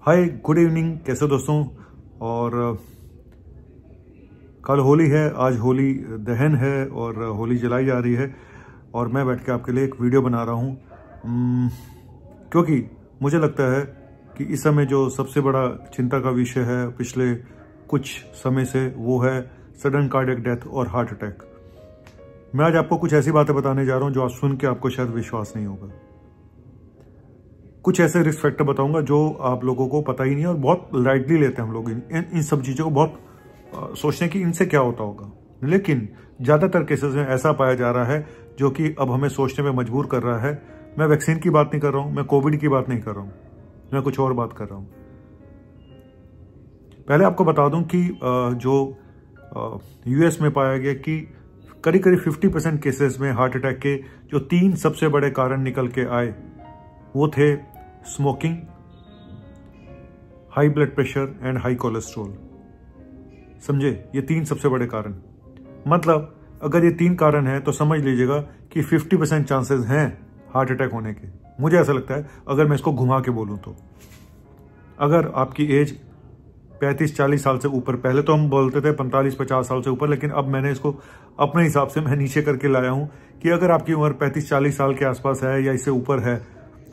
Hi good evening, कैसे दोस्तों। और कल होली है, आज होली दहन है और होली जलाई जा रही है और मैं बैठ के आपके लिए एक वीडियो बना रहा हूँ क्योंकि मुझे लगता है कि इस समय जो सबसे बड़ा चिंता का विषय है पिछले कुछ समय से वो है सडन कार्डियक डेथ और हार्ट अटैक। मैं आज आपको कुछ ऐसी बातें बताने जा रहा हूँ जो आज सुन के आपको शायद विश्वास नहीं होगा। कुछ ऐसे रिस्क फैक्टर बताऊंगा जो आप लोगों को पता ही नहीं है और बहुत लाइटली लेते हैं हम लोग इन सब चीज़ों को, बहुत सोचते हैं कि इनसे क्या होता होगा। लेकिन ज़्यादातर केसेस में ऐसा पाया जा रहा है जो कि अब हमें सोचने में मजबूर कर रहा है। मैं वैक्सीन की बात नहीं कर रहा हूँ, मैं कोविड की बात नहीं कर रहा हूँ, मैं कुछ और बात कर रहा हूँ। पहले आपको बता दूं कि जो यूएस में पाया गया कि करीब 50% केसेस में हार्ट अटैक के जो 3 सबसे बड़े कारण निकल के आए वो थे smoking, high blood pressure and high cholesterol. समझे, ये 3 सबसे बड़े कारण। मतलब अगर ये 3 कारण हैं तो समझ लीजिएगा कि 50% चांसेस हैं हार्ट अटैक होने के। मुझे ऐसा लगता है अगर मैं इसको घुमा के बोलूं तो अगर आपकी एज 35-40 साल से ऊपर, पहले तो हम बोलते थे 45-50 साल से ऊपर, लेकिन अब मैंने इसको अपने हिसाब से मैं नीचे करके लाया हूं कि अगर आपकी उम्र 35-40 साल के आसपास है या इससे ऊपर है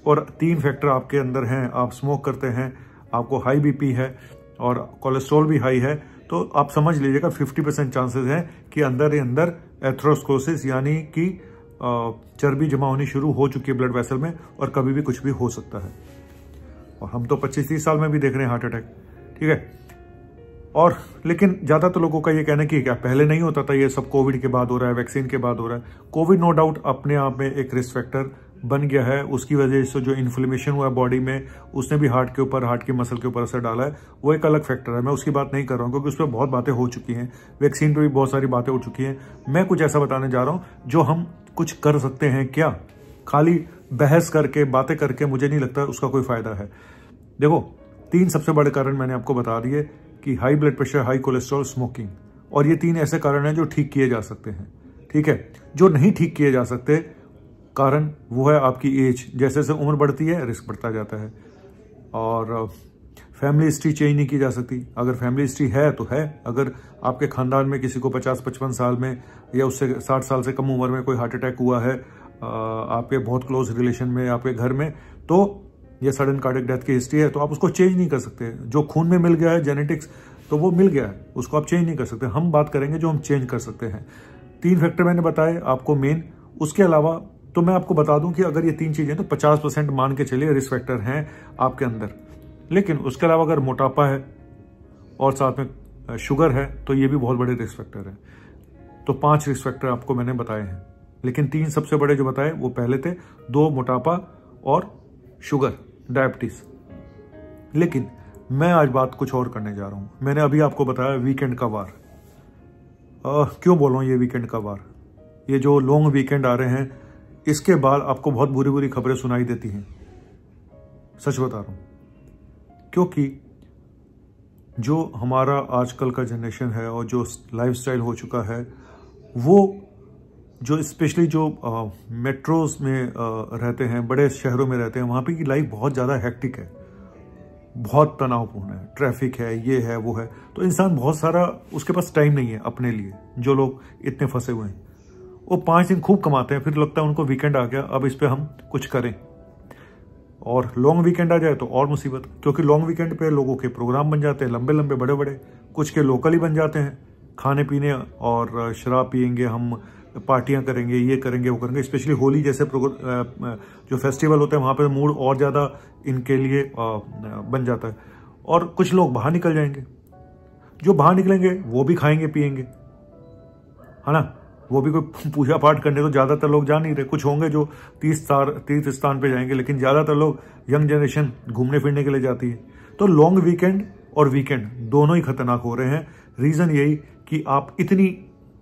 और 3 फैक्टर आपके अंदर हैं, आप स्मोक करते हैं, आपको हाई बीपी है और कोलेस्ट्रॉल भी हाई है, तो आप समझ लीजिएगा 50% चांसेस हैं कि अंदर ही अंदर एथेरोस्क्लेरोसिस यानी कि चर्बी जमा होनी शुरू हो चुकी है ब्लड वेसल में और कभी भी कुछ भी हो सकता है। और हम तो 25-30 साल में भी देख रहे हैं हार्ट अटैक, ठीक है। और लेकिन ज़्यादातर लोगों का ये कहना कि क्या पहले नहीं होता था, ये सब कोविड के बाद हो रहा है, वैक्सीन के बाद हो रहा है। कोविड नो डाउट अपने आप में एक रिस्क फैक्टर बन गया है, उसकी वजह से जो इन्फ्लेमेशन हुआ है बॉडी में उसने भी हार्ट के ऊपर, हार्ट की मसल के ऊपर असर डाला है, वो एक अलग फैक्टर है। मैं उसकी बात नहीं कर रहा हूँ क्योंकि उस पर बहुत बातें हो चुकी हैं, वैक्सीन पे भी बहुत सारी बातें हो चुकी हैं। मैं कुछ ऐसा बताने जा रहा हूँ जो हम कुछ कर सकते हैं। क्या खाली बहस करके, बातें करके मुझे नहीं लगता उसका कोई फायदा है। देखो, 3 सबसे बड़े कारण मैंने आपको बता दिए कि high blood pressure, high cholesterol, smoking, और ये 3 ऐसे कारण हैं जो ठीक किए जा सकते हैं, ठीक है। जो नहीं ठीक किए जा सकते कारण वो है आपकी एज। जैसे जैसे उम्र बढ़ती है रिस्क बढ़ता जाता है। और फैमिली हिस्ट्री चेंज नहीं की जा सकती। अगर फैमिली हिस्ट्री है तो है, अगर आपके खानदान में किसी को 50-55 साल में या उससे 60 साल से कम उम्र में कोई हार्ट अटैक हुआ है आपके बहुत क्लोज रिलेशन में, आपके घर में, तो ये सडन कार्डियक डेथ की हिस्ट्री है, तो आप उसको चेंज नहीं कर सकते। जो खून में मिल गया है जेनेटिक्स, तो वो मिल गया है, उसको आप चेंज नहीं कर सकते। हम बात करेंगे जो हम चेंज कर सकते हैं। 3 फैक्टर मैंने बताए आपको मेन। उसके अलावा तो मैं आपको बता दूं कि अगर ये 3 चीजें तो 50% मान के चलिए रिस्क फैक्टर हैं आपके अंदर। लेकिन उसके अलावा अगर मोटापा है और साथ में शुगर है तो ये भी बहुत बड़े रिस्क फैक्टर है। तो 5 रिस्क फैक्टर आपको मैंने बताए हैं, लेकिन 3 सबसे बड़े जो बताए वो पहले थे, 2 मोटापा और शुगर, डायबिटीज। लेकिन मैं आज बात कुछ और करने जा रहा हूं। मैंने अभी आपको बताया वीकेंड का वार। क्यों बोल रहा हूं ये वीकेंड का वार? ये जो लॉन्ग वीकेंड आ रहे हैं इसके बाद आपको बहुत बुरी बुरी खबरें सुनाई देती हैं, सच बता रहा हूं। क्योंकि जो हमारा आजकल का जनरेशन है और जो लाइफस्टाइल हो चुका है, वो जो स्पेशली जो मेट्रोज में रहते हैं, बड़े शहरों में रहते हैं, वहाँ पे की लाइफ बहुत ज़्यादा हेक्टिक है, बहुत तनावपूर्ण है, ट्रैफिक है, ये है वो है। तो इंसान बहुत सारा, उसके पास टाइम नहीं है अपने लिए। जो लोग इतने फंसे हुए हैं वो 5 दिन खूब कमाते हैं, फिर लगता है उनको वीकेंड आ गया, अब इस पर हम कुछ करें। और लॉन्ग वीकेंड आ जाए तो और मुसीबत, क्योंकि लॉन्ग वीकेंड पे लोगों के प्रोग्राम बन जाते हैं लंबे लंबे, बड़े बड़े, कुछ के लोकल ही बन जाते हैं, खाने पीने और शराब पियेंगे, हम पार्टियां करेंगे, ये करेंगे, वो करेंगे। स्पेशली होली जैसे जो फेस्टिवल होते हैं वहाँ पे मूड और ज़्यादा इनके लिए बन जाता है। और कुछ लोग बाहर निकल जाएंगे, जो बाहर निकलेंगे वो भी खाएंगे पियेंगे, है ना। वो भी कोई पूजा पाठ करने तो ज़्यादातर लोग जा नहीं रहे। कुछ होंगे जो तीर्थ स्थान पे जाएंगे, लेकिन ज़्यादातर लोग, यंग जनरेशन घूमने फिरने के लिए जाती है। तो लॉन्ग वीकेंड और वीकेंड दोनों ही खतरनाक हो रहे हैं। रीज़न यही कि आप इतनी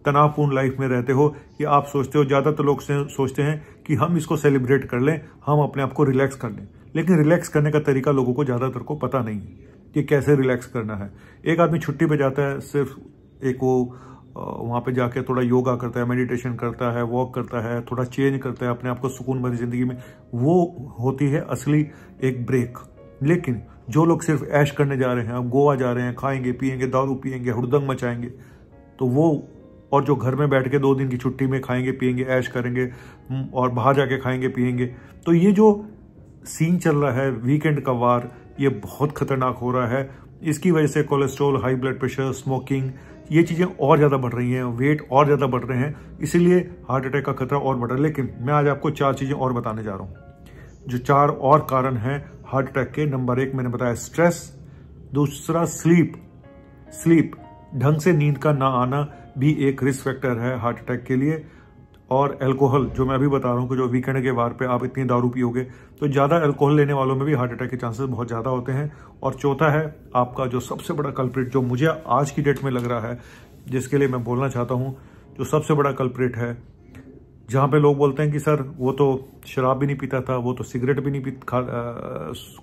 तनावपूर्ण लाइफ में रहते हो कि आप सोचते हो, ज़्यादातर लोग सोचते हैं कि हम इसको सेलिब्रेट कर लें, हम अपने आप को रिलैक्स कर लें। लेकिन रिलैक्स करने का तरीका लोगों को ज़्यादातर को पता नहीं है कि कैसे रिलैक्स करना है। एक आदमी छुट्टी पे जाता है, सिर्फ एक वो वहाँ पे जाके थोड़ा योगा करता है, मेडिटेशन करता है, वॉक करता है, थोड़ा चेंज करता है अपने आप को सुकून भरी जिंदगी में, वो होती है असली एक ब्रेक। लेकिन जो लोग सिर्फ ऐश करने जा रहे हैं, अब गोवा जा रहे हैं, खाएंगे पिएंगे, दारू पिएंगे, हुड़दंग मचाएंगे, तो वो, और जो घर में बैठ के 2 दिन की छुट्टी में खाएंगे पिएंगे, ऐश करेंगे और बाहर जाके खाएंगे पिएंगे, तो ये जो सीन चल रहा है वीकेंड का वार, ये बहुत खतरनाक हो रहा है। इसकी वजह से cholesterol, high blood pressure, smoking, ये चीज़ें और ज़्यादा बढ़ रही हैं, वेट और ज़्यादा बढ़ रहे हैं, इसीलिए हार्ट अटैक का खतरा और बढ़ रहा है। लेकिन मैं आज आपको 4 चीज़ें और बताने जा रहा हूँ, जो 4 और कारण हैं हार्ट अटैक के। नंबर 1 मैंने बताया स्ट्रेस, दूसरा स्लीप, ढंग से नींद का ना आना भी एक रिस्क फैक्टर है हार्ट अटैक के लिए, और अल्कोहल, जो मैं अभी बता रहा हूँ कि जो वीकेंड के वार पे आप इतनी दारू पियोगे तो ज़्यादा अल्कोहल लेने वालों में भी हार्ट अटैक के चांसेस बहुत ज़्यादा होते हैं। और चौथा है आपका जो सबसे बड़ा कल्प्रिट, जो मुझे आज की डेट में लग रहा है, जिसके लिए मैं बोलना चाहता हूँ, जो सबसे बड़ा कल्प्रिट है, जहाँ पे लोग बोलते हैं कि सर वो तो शराब भी नहीं पीता था, वो तो सिगरेट भी नहीं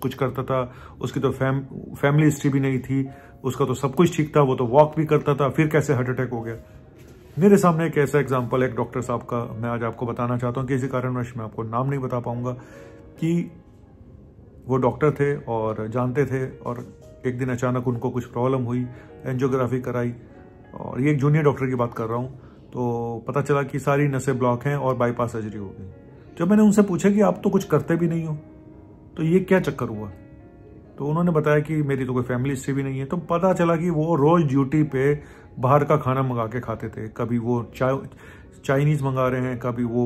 कुछ करता था, उसकी तो फैमिली हिस्ट्री भी नहीं थी, उसका तो सब कुछ ठीक था, वो तो वॉक भी करता था, फिर कैसे हार्ट अटैक हो गया। मेरे सामने एक ऐसा एग्जाम्पल, एक डॉक्टर साहब का मैं आज आपको बताना चाहता हूँ। किसी कारणवश मैं आपको नाम नहीं बता पाऊंगा, कि वो डॉक्टर थे और जानते थे, और एक दिन अचानक उनको कुछ प्रॉब्लम हुई, एंजियोग्राफी कराई, और ये एक जूनियर डॉक्टर की बात कर रहा हूँ, तो पता चला कि सारी नसें ब्लॉक हैं और बाईपास सर्जरी हो गई। जब मैंने उनसे पूछा कि आप तो कुछ करते भी नहीं हो, तो ये क्या चक्कर हुआ, तो उन्होंने बताया कि मेरी तो कोई फैमिली हिस्ट्री भी नहीं है। तो पता चला कि वो रोज ड्यूटी पे बाहर का खाना मंगा के खाते थे, कभी वो चाइनीज़ मंगा रहे हैं, कभी वो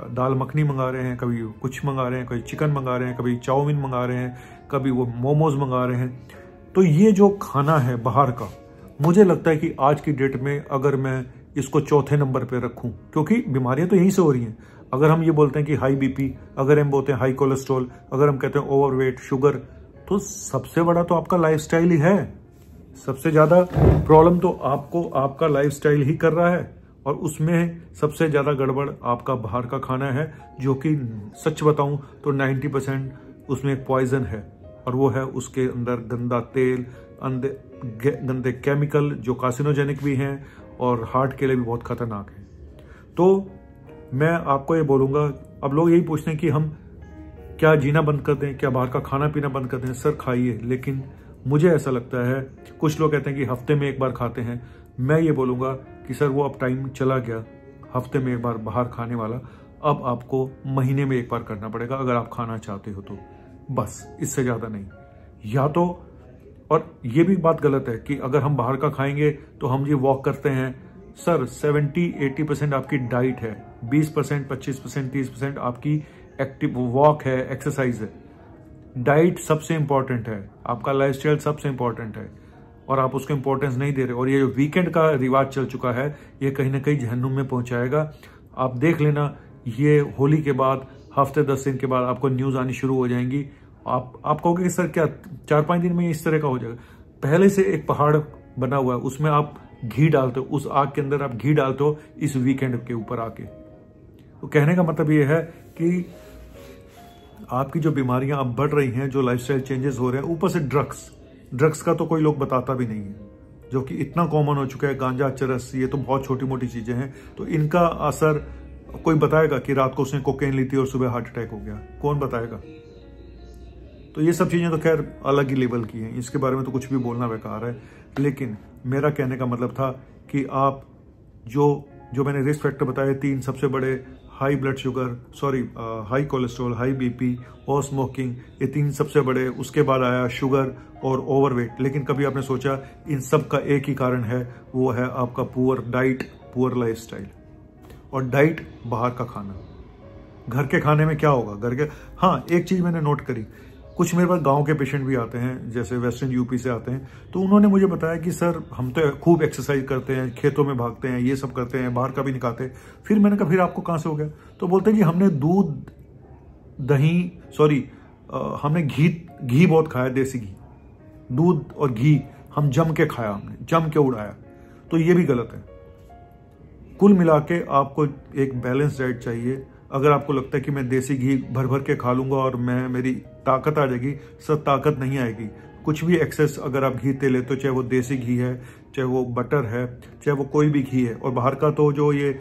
दाल मखनी मंगा रहे हैं, कभी कुछ मंगा रहे हैं, कभी चिकन मंगा रहे हैं, कभी चाउमीन मंगा रहे हैं, कभी वो मोमोज मंगा रहे हैं। तो ये जो खाना है बाहर का, मुझे लगता है कि आज की डेट में अगर मैं इसको चौथे नंबर पे रखूं, क्योंकि बीमारियां तो यहीं से हो रही हैं। अगर हम ये बोलते हैं कि हाई बीपी, अगर हम बोलते हैं हाई कोलेस्ट्रॉल, अगर हम कहते हैं ओवरवेट, शुगर, तो सबसे बड़ा तो आपका लाइफस्टाइल ही है। सबसे ज्यादा प्रॉब्लम तो आपको आपका लाइफस्टाइल ही कर रहा है, और उसमें सबसे ज्यादा गड़बड़ आपका बाहर का खाना है, जो कि सच बताऊं तो 90% उसमें एक पॉइजन है, और वो है उसके अंदर गंदा तेल, गंदे केमिकल जो कार्सिनोजेनिक भी हैं और हार्ट के लिए भी बहुत खतरनाक है। तो मैं आपको ये बोलूंगा, अब लोग यही पूछते हैं कि हम क्या जीना बंद कर दें, क्या बाहर का खाना पीना बंद कर दें। सर खाइए, लेकिन मुझे ऐसा लगता है, कुछ लोग कहते हैं कि हफ्ते में एक बार खाते हैं, मैं ये बोलूंगा कि सर वो अब टाइम चला गया हफ्ते में एक बार बाहर खाने वाला, अब आपको महीने में एक बार करना पड़ेगा अगर आप खाना चाहते हो तो, बस इससे ज्यादा नहीं। या तो, और ये भी बात गलत है कि अगर हम बाहर का खाएंगे तो हम ये वॉक करते हैं। सर 70-80% आपकी डाइट है, 20%, 25%, 30% आपकी एक्टिव वॉक है, एक्सरसाइज है। डाइट सबसे इंपॉर्टेंट है, आपका लाइफस्टाइल सबसे इंपॉर्टेंट है, और आप उसको इंपॉर्टेंस नहीं दे रहे। और ये जो वीकेंड का रिवाज चल चुका है, ये कहीं ना कहीं जहन्नुम में पहुंचाएगा। आप देख लेना, ये होली के बाद हफ्ते 10 दिन के बाद आपको न्यूज आनी शुरू हो जाएंगी। आप कहोगे कि सर क्या 4-5 दिन में इस तरह का हो जाएगा? पहले से एक पहाड़ बना हुआ है, उसमें आप घी डालते हो, उस आग के अंदर आप घी डालते हो इस वीकेंड के ऊपर आके। तो कहने का मतलब ये है कि आपकी जो बीमारियां अब बढ़ रही हैं, जो लाइफस्टाइल चेंजेस हो रहे हैं, ऊपर से ड्रग्स का तो कोई लोग बताता भी नहीं है, जो कि इतना कॉमन हो चुका है। गांजा, चरस, ये तो बहुत छोटी मोटी चीजें हैं, तो इनका असर कोई बताएगा कि रात को उसने कोकेन ली थी और सुबह हार्ट अटैक हो गया? कौन बताएगा? तो ये सब चीजें तो खैर अलग ही लेवल की हैं, इसके बारे में तो कुछ भी बोलना बेकार है। लेकिन मेरा कहने का मतलब था कि आप जो मैंने रिस्क फैक्टर बताए 3 सबसे बड़े, high blood sugar, high cholesterol, high BP और स्मोकिंग, ये 3 सबसे बड़े। उसके बाद आया शुगर और ओवरवेट। लेकिन कभी आपने सोचा इन सब का एक ही कारण है, वो है आपका पुअर डाइट, पुअर लाइफस्टाइल। और डाइट, बाहर का खाना। घर के खाने में क्या होगा? हाँ, एक चीज मैंने नोट करी, कुछ मेरे पास गांव के पेशेंट भी आते हैं, जैसे वेस्टर्न यूपी से आते हैं, तो उन्होंने मुझे बताया कि सर हम तो खूब एक्सरसाइज करते हैं, खेतों में भागते हैं, ये सब करते हैं, बाहर का भी नहीं खाते। फिर मैंने कहा फिर आपको कहाँ से हो गया? तो बोलते हैं कि हमने हमने घी बहुत खाया, देसी घी, दूध और घी हम जम के खाया, हमने जम के उड़ाया। तो ये भी गलत है। कुल मिला के आपको एक बैलेंस डाइट चाहिए। अगर आपको लगता है कि मैं देसी घी भर भर के खा लूंगा और मेरी ताकत आ जाएगी, सर ताकत नहीं आएगी। कुछ भी एक्सेस अगर आप घी लेते हो, चाहे वो देसी घी है, चाहे वो बटर है, चाहे वो कोई भी घी है, और बाहर का तो जो ये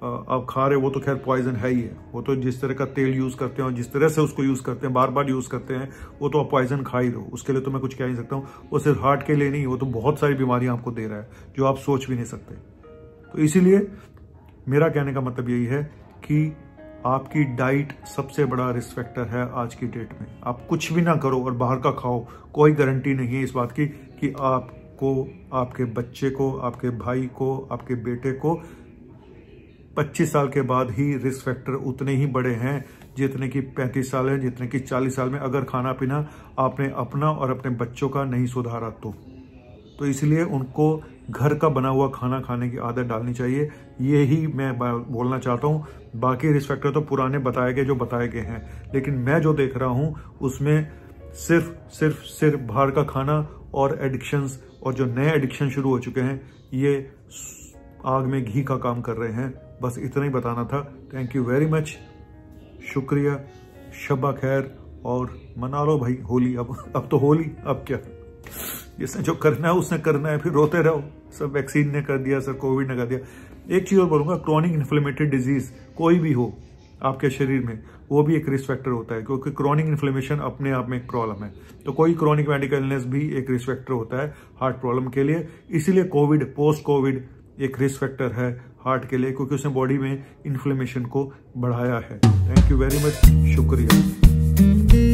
आप खा रहे हो वो तो खैर पॉइजन है ही है। वो तो जिस तरह का तेल यूज करते हैं और जिस तरह से उसको यूज करते हैं, बार बार यूज करते हैं, वो तो आप पॉइजन खा ही लो। उसके लिए तो मैं कुछ कह नहीं सकता हूँ। वो सिर्फ हार्ट के लिए नहीं, वो तो बहुत सारी बीमारियां आपको दे रहा है जो आप सोच भी नहीं सकते। तो इसीलिए मेरा कहने का मतलब यही है कि आपकी डाइट सबसे बड़ा रिस्क फैक्टर है आज की डेट में। आप कुछ भी ना करो और बाहर का खाओ, कोई गारंटी नहीं है इस बात की कि आपको, आपके बच्चे को, आपके भाई को, आपके बेटे को 25 साल के बाद ही रिस्क फैक्टर उतने ही बड़े हैं जितने कि 35 साल है, जितने कि 40 साल में, अगर खाना पीना आपने अपना और अपने बच्चों का नहीं सुधारा तो इसलिए उनको घर का बना हुआ खाना खाने की आदत डालनी चाहिए। यही मैं बोलना चाहता हूँ। बाकी रिस्क फैक्टर तो पुराने बताए गए जो बताए गए हैं, लेकिन मैं जो देख रहा हूँ उसमें सिर्फ बाहर का खाना और एडिक्शंस, और जो नए एडिक्शन शुरू हो चुके हैं ये आग में घी का काम कर रहे हैं। बस इतना ही बताना था। थैंक यू वेरी मच, शुक्रिया, शब्बा खैर, और मना लो भाई होली। अब तो होली, अब क्या, जिसने जो करना है उसने करना है, फिर रोते रहो। सब वैक्सीन ने कर दिया, सर कोविड ने कर दिया। एक चीज और बोलूंगा, क्रॉनिक इन्फ्लेमेटरी डिजीज कोई भी हो आपके शरीर में, वो भी एक रिस्क फैक्टर होता है, क्योंकि क्रॉनिक इन्फ्लेमेशन अपने आप में एक प्रॉब्लम है। तो कोई क्रॉनिक मेडिकल इलनेस भी एक रिस्क फैक्टर होता है हार्ट प्रॉब्लम के लिए। इसीलिए कोविड, पोस्ट कोविड एक रिस्क फैक्टर है हार्ट के लिए, क्योंकि उसने बॉडी में इन्फ्लेमेशन को बढ़ाया है। थैंक यू वेरी मच, शुक्रिया।